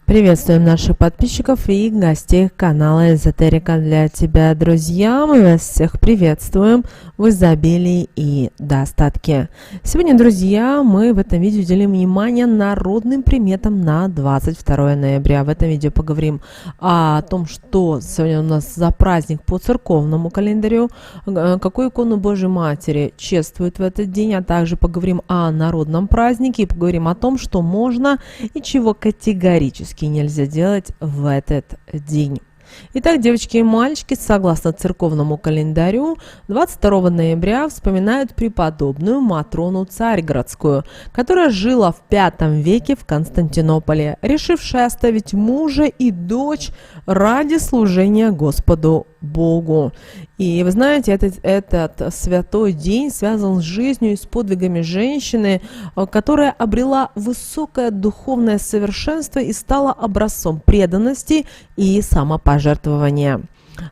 Приветствуем наших подписчиков и гостей канала Эзотерика для тебя, друзья. Мы вас всех приветствуем в изобилии и достатке. Сегодня, друзья, мы в этом видео уделим внимание народным приметам на 22 ноября. В этом видео поговорим о том, что сегодня у нас за праздник по церковному календарю, какую икону Божьей Матери чествуют в этот день, а также поговорим о народном празднике и поговорим о том, что можно и чего категорически нельзя делать в этот день. Итак, девочки и мальчики, согласно церковному календарю, 22 ноября вспоминают преподобную Матрону Царьградскую, которая жила в V веке в Константинополе, решившая оставить мужа и дочь ради служения Господу Богу. И вы знаете, этот святой день связан с жизнью и с подвигами женщины, которая обрела высокое духовное совершенство и стала образцом преданности и самопожертвования.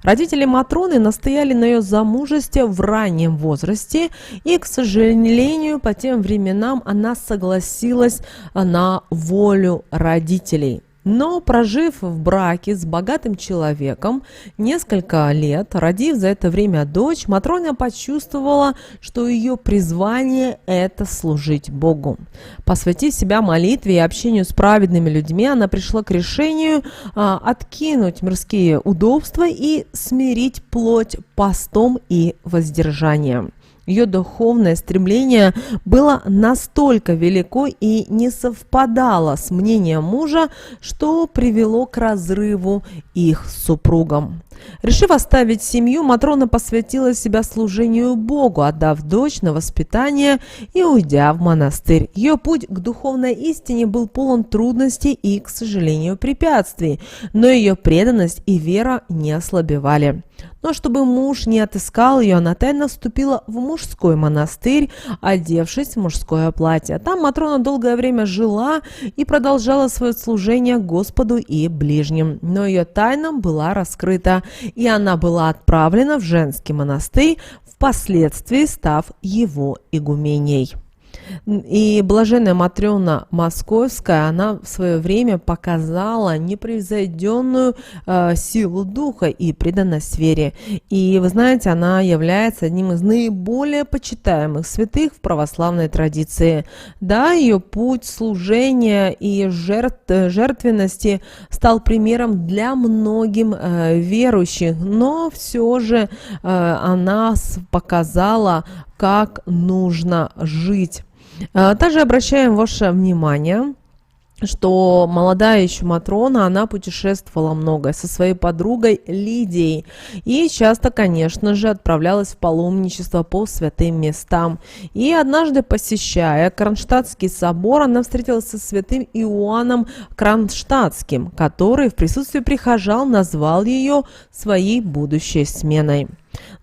Родители Матроны настояли на ее замужестве в раннем возрасте, и, к сожалению, по тем временам она согласилась на волю родителей. Но, прожив в браке с богатым человеком несколько лет, родив за это время дочь, Матрона почувствовала, что ее призвание – это служить Богу. Посвятив себя молитве и общению с праведными людьми, она пришла к решению откинуть мирские удобства и смирить плоть постом и воздержанием. Ее духовное стремление было настолько велико и не совпадало с мнением мужа, что привело к разрыву их с супругом. Решив оставить семью, Матрона посвятила себя служению Богу, отдав дочь на воспитание и уйдя в монастырь. Ее путь к духовной истине был полон трудностей и, к сожалению, препятствий, но ее преданность и вера не ослабевали. Но чтобы муж не отыскал ее, она тайно вступила в мужской монастырь, одевшись в мужское платье. Там Матрона долгое время жила и продолжала свое служение Господу и ближним. Но ее тайна была раскрыта, и она была отправлена в женский монастырь, впоследствии став его игуменей. И блаженная Матрена Московская, она в свое время показала непревзойденную силу духа и преданность вере. И вы знаете, она является одним из наиболее почитаемых святых в православной традиции. Да, ее путь служения и жертвенности стал примером для многих верующих, но все же она показала, как нужно жить. Также обращаем ваше внимание, что молодая еще Матрона, она путешествовала много со своей подругой Лидией и часто, конечно же, отправлялась в паломничество по святым местам. И однажды, посещая Кронштадтский собор, она встретилась со святым Иоанном Кронштадтским, который в присутствии прихожан назвал ее своей будущей сменой.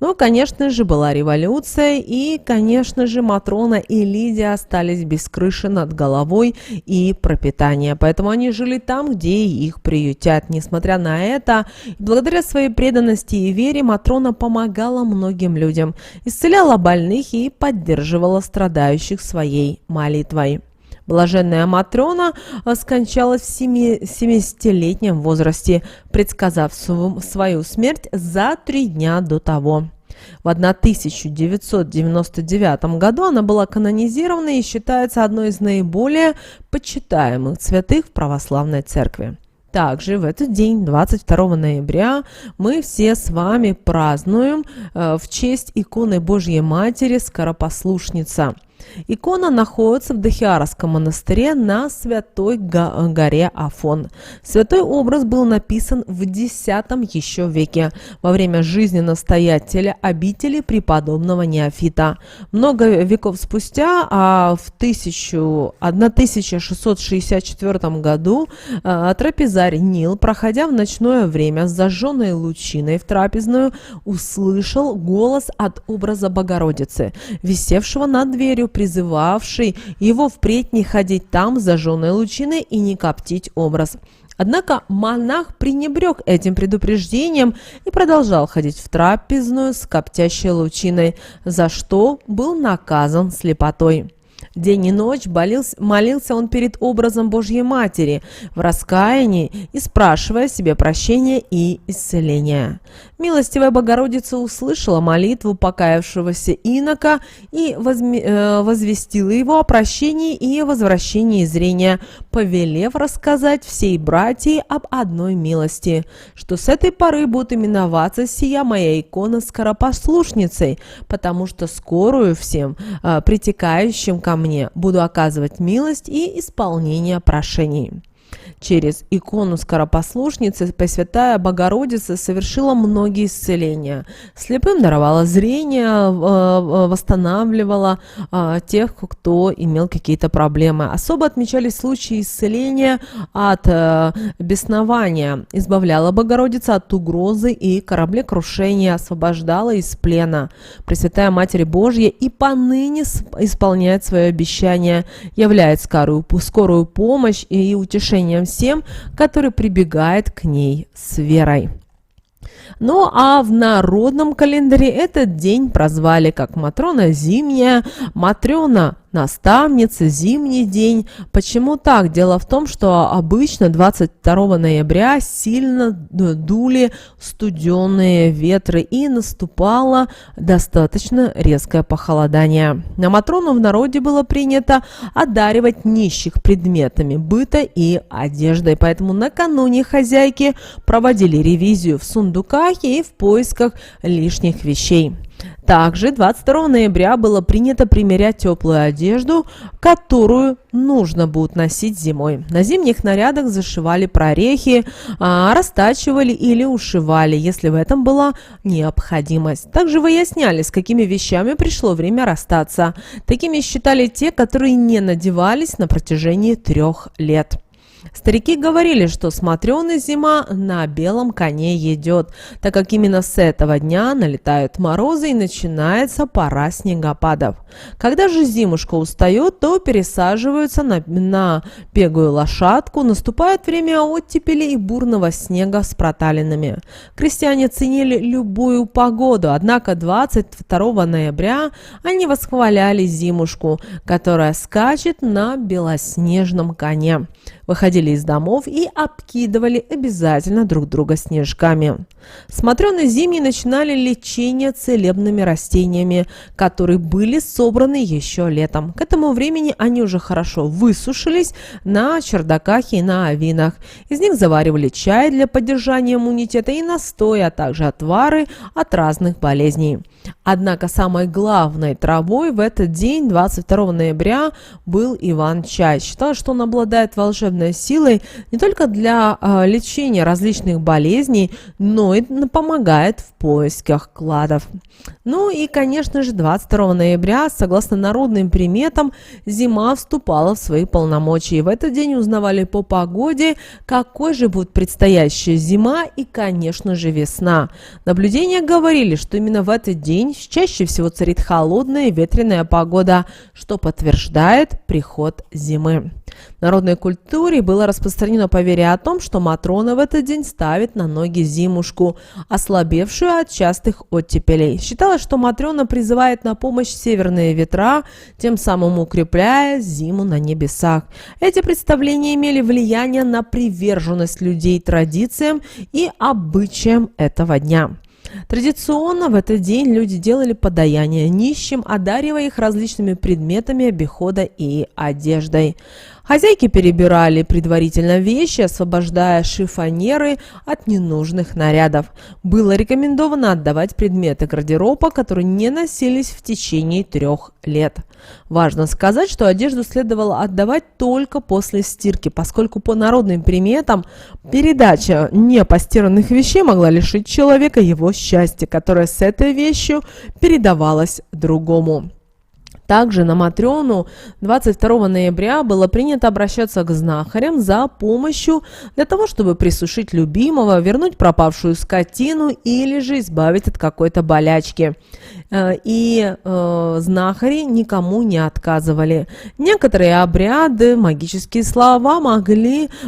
Ну, конечно же, была революция, и, конечно же, Матрона и Лидия остались без крыши над головой и пропитания. Поэтому они жили там, где их приютят. Несмотря на это, благодаря своей преданности и вере, Матрона помогала многим людям, исцеляла больных и поддерживала страдающих своей молитвой. Блаженная Матрона скончалась в 70-летнем возрасте, предсказав свою смерть за 3 дня до того. В 1999 году она была канонизирована и считается одной из наиболее почитаемых святых в православной церкви. Также в этот день, 22 ноября, мы все с вами празднуем в честь иконы Божьей Матери Скоропослушница. Икона находится в Дахиарском монастыре на Святой горе Афон. Святой образ был написан в X еще веке, во время жизни настоятеля обители преподобного Неофита. Много веков спустя, в 1664 году, трапезарь Нил, проходя в ночное время с зажженной лучиной в трапезную, услышал голос от образа Богородицы, висевшего над дверью, призывавший его впредь не ходить там с зажженной лучиной и не коптить образ. Однако монах пренебрег этим предупреждением и продолжал ходить в трапезную с коптящей лучиной, за что был наказан слепотой. День и ночь молился он перед образом Божьей Матери в раскаянии и спрашивая себе прощения и исцеления. Милостивая Богородица услышала молитву покаявшегося инока и возвестила его о прощении и возвращении зрения, повелев рассказать всей братьи об одной милости, что с этой поры будет именоваться сия моя икона скоропослушницей, потому что скорую всем притекающим ко мне буду оказывать милость и исполнение прошений. Через икону скоропослушницы Пресвятая Богородица совершила многие исцеления. Слепым даровала зрение, восстанавливала тех, кто имел какие-то проблемы. Особо отмечались случаи исцеления от беснования. Избавляла Богородица от угрозы и кораблекрушения, освобождала из плена. Пресвятая Матерь Божья и поныне исполняет свое обещание, являет скорую помощь и утешением всем, которые прибегают к ней с верой. Ну а в народном календаре этот день прозвали как Матрона Зимняя, Матрена Наставница, Зимний день. Почему так? Дело в том, что обычно 22 ноября сильно дули студеные ветры и наступало достаточно резкое похолодание. На Матрону в народе было принято одаривать нищих предметами быта и одеждой, поэтому накануне хозяйки проводили ревизию в сундуках и в поисках лишних вещей. Также 22 ноября было принято примерять теплую одежду, которую нужно будет носить зимой. На зимних нарядах зашивали прорехи, растачивали или ушивали, если в этом была необходимость. Также выясняли, с какими вещами пришло время расстаться. Такими считали те, которые не надевались на протяжении 3 лет. Старики говорили, что с Матрёны зима на белом коне идет, так как именно с этого дня налетают морозы и начинается пора снегопадов. Когда же зимушка устает, то пересаживаются на пегую лошадку, наступает время оттепели и бурного снега с проталинами. Крестьяне ценили любую погоду, однако 22 ноября они восхваляли зимушку, которая скачет на белоснежном коне. Выходили из домов и обкидывали обязательно друг друга снежками. С Матрёны Зимней начинали лечение целебными растениями, которые были собраны еще летом. К этому времени они уже хорошо высушились на чердаках и на авинах. Из них заваривали чай для поддержания иммунитета и настои, а также отвары от разных болезней. Однако самой главной травой в этот день, 22 ноября, был Иван-чай. Считалось, что он обладает волшебной силой не только для лечения различных болезней, но и помогает в поисках кладов. Ну и, конечно же, 22 ноября, согласно народным приметам, зима вступала в свои полномочия. В этот день узнавали по погоде, какой же будет предстоящая зима и, конечно же, весна. Наблюдения говорили, что именно в этот день чаще всего царит холодная и ветреная погода, что подтверждает приход зимы. В народной культуре было распространено поверье о том, что Матрона в этот день ставит на ноги зимушку, ослабевшую от частых оттепелей. Считалось, что Матрона призывает на помощь северные ветра, тем самым укрепляя зиму на небесах. Эти представления имели влияние на приверженность людей традициям и обычаям этого дня. Традиционно в этот день люди делали подаяние нищим, одаривая их различными предметами обихода и одеждой. Хозяйки перебирали предварительно вещи, освобождая шифонеры от ненужных нарядов. Было рекомендовано отдавать предметы гардероба, которые не носились в течение 3 лет. Важно сказать, что одежду следовало отдавать только после стирки, поскольку по народным приметам передача непостиранных вещей могла лишить человека его счастья, которое с этой вещью передавалось другому. Также на Матрёну 22 ноября было принято обращаться к знахарям за помощью для того, чтобы присушить любимого, вернуть пропавшую скотину или же избавить от какой-то болячки. И знахари никому не отказывали. Некоторые обряды, магические слова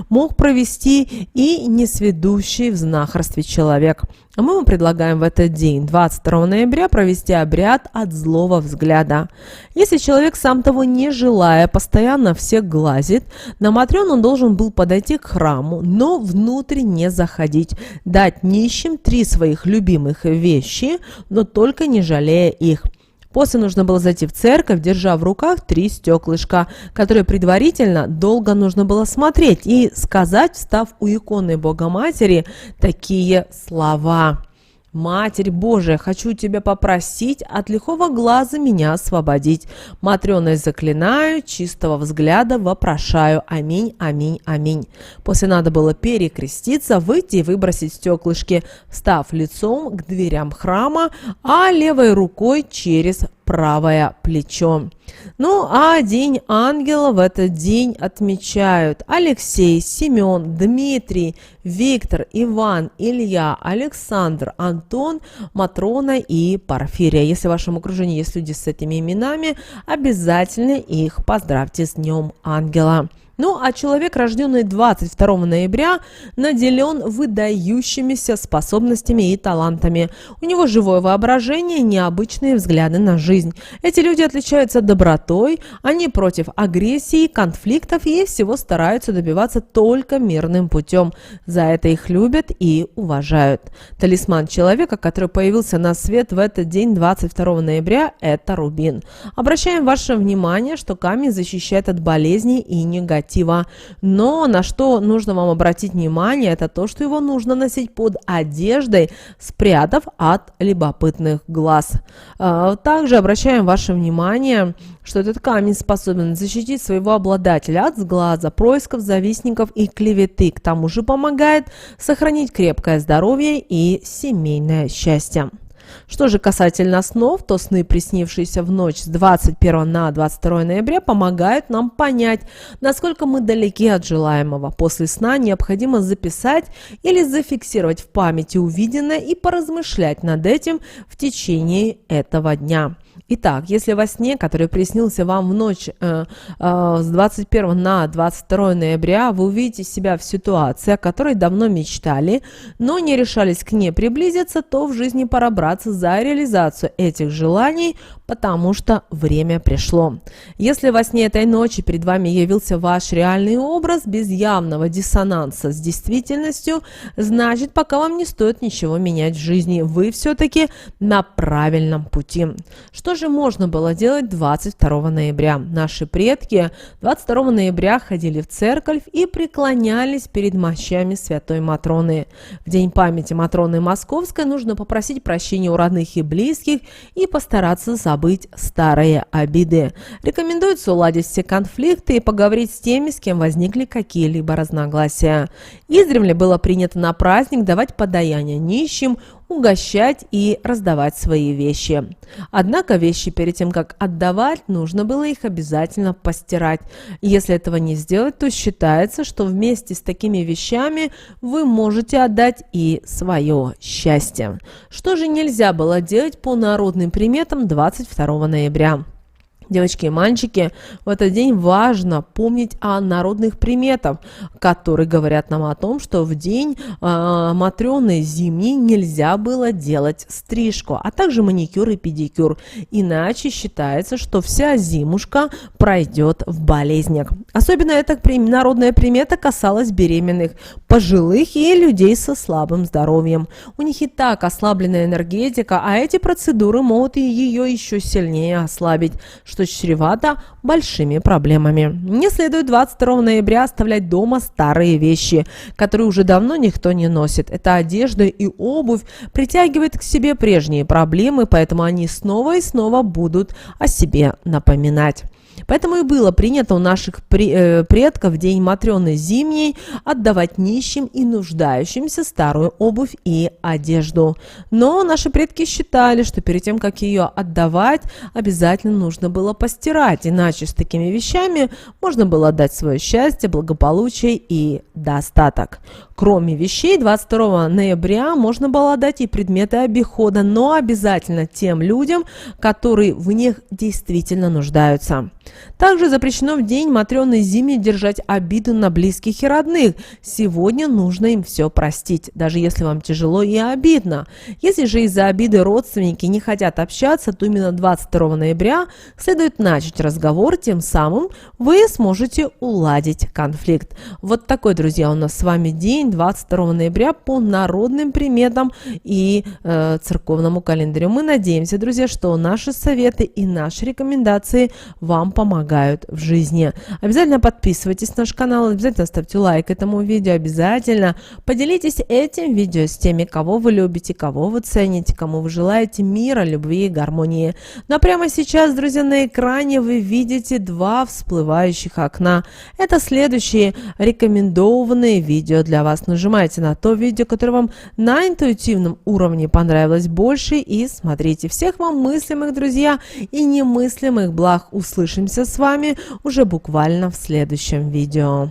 мог провести и несведущий в знахарстве человек. А мы вам предлагаем в этот день, 22 ноября, провести обряд от злого взгляда. Если человек, сам того не желая, постоянно всех глазит, на Матрёну он должен был подойти к храму, но внутрь не заходить, дать нищим 3 своих любимых вещи, но только не жалея их. После нужно было зайти в церковь, держа в руках 3 стеклышка, которые предварительно долго нужно было смотреть и сказать, встав у иконы Богоматери, такие слова: «Матерь Божия, хочу тебя попросить от лихого глаза меня освободить. Матрёной заклинаю, чистого взгляда вопрошаю. Аминь, аминь, аминь». После надо было перекреститься, выйти и выбросить стеклышки, встав лицом к дверям храма, а левой рукой через правое плечо. Ну а День ангела в этот день отмечают Алексей, Семен, Дмитрий, Виктор, Иван, Илья, Александр, Антон, Матрона и Порфирия. Если в вашем окружении есть люди с этими именами, обязательно их поздравьте с Днем ангела. Ну, а человек, рожденный 22 ноября, наделен выдающимися способностями и талантами. У него живое воображение, необычные взгляды на жизнь. Эти люди отличаются добротой, они против агрессии, конфликтов и всего стараются добиваться только мирным путем. За это их любят и уважают. Талисман человека, который появился на свет в этот день, 22 ноября, это рубин. Обращаем ваше внимание, что камень защищает от болезней и негатива. Но на что нужно вам обратить внимание, это то, что его нужно носить под одеждой, спрятав от любопытных глаз. Также обращаем ваше внимание, что этот камень способен защитить своего обладателя от сглаза, происков, завистников и клеветы. К тому же помогает сохранить крепкое здоровье и семейное счастье. Что же касательно снов, то сны, приснившиеся в ночь с 21 на 22 ноября, помогают нам понять, насколько мы далеки от желаемого. После сна необходимо записать или зафиксировать в памяти увиденное и поразмышлять над этим в течение этого дня. Итак, если во сне, который приснился вам в ночь с 21 на 22 ноября, вы увидите себя в ситуации, о которой давно мечтали, но не решались к ней приблизиться, то в жизни пора браться за реализацию этих желаний, потому что время пришло. Если во сне этой ночи перед вами явился ваш реальный образ без явного диссонанса с действительностью, значит, пока вам не стоит ничего менять в жизни, вы все-таки на правильном пути. Что же можно было делать 22 ноября? Наши предки 22 ноября ходили в церковь и преклонялись перед мощами святой Матроны. В день памяти Матроны Московской нужно попросить прощения у родных и близких и постараться забыть старые обиды. Рекомендуется уладить все конфликты и поговорить с теми, с кем возникли какие-либо разногласия. Издревле было принято на праздник давать подаяние нищим, угощать и раздавать свои вещи. Однако вещи перед тем, как отдавать, нужно было их обязательно постирать. Если этого не сделать, то считается, что вместе с такими вещами вы можете отдать и свое счастье. Что же нельзя было делать по народным приметам 22 ноября? Девочки и мальчики, в этот день важно помнить о народных приметах, которые говорят нам о том, что в день Матрёны зимней нельзя было делать стрижку, а также маникюр и педикюр. Иначе считается, что вся зимушка пройдет в болезнях. Особенно эта народная примета касалась беременных, пожилых и людей со слабым здоровьем. У них и так ослабленная энергетика, а эти процедуры могут ее еще сильнее ослабить, что чревато большими проблемами. Не следует 22 ноября оставлять дома старые вещи, которые уже давно никто не носит. Эта одежда и обувь притягивают к себе прежние проблемы, поэтому они снова и снова будут о себе напоминать. Поэтому и было принято у наших предков в день Матрёны зимней отдавать нищим и нуждающимся старую обувь и одежду. Но наши предки считали, что перед тем, как ее отдавать, обязательно нужно было постирать, иначе с такими вещами можно было отдать свое счастье, благополучие и достаток. Кроме вещей, 22 ноября можно было отдать и предметы обихода, но обязательно тем людям, которые в них действительно нуждаются. Также запрещено в день Матрёны Зиме держать обиду на близких и родных. Сегодня нужно им все простить, даже если вам тяжело и обидно. Если же из-за обиды родственники не хотят общаться, то именно 22 ноября следует начать разговор, тем самым вы сможете уладить конфликт. Вот такой, друзья, у нас с вами день 22 ноября по народным приметам и церковному календарю. Мы надеемся, друзья, что наши советы и наши рекомендации вам помогают в жизни. Обязательно подписывайтесь на наш канал, обязательно ставьте лайк этому видео, обязательно поделитесь этим видео с теми, кого вы любите, кого вы цените, кому вы желаете мира, любви и гармонии. Но прямо сейчас, друзья, на экране вы видите два всплывающих окна. Это следующие рекомендованные видео для вас. Нажимайте на то видео, которое вам на интуитивном уровне понравилось больше, и смотрите. Всех вам мыслимых, друзья, и немыслимых благ. Услышимся с вами уже буквально в следующем видео.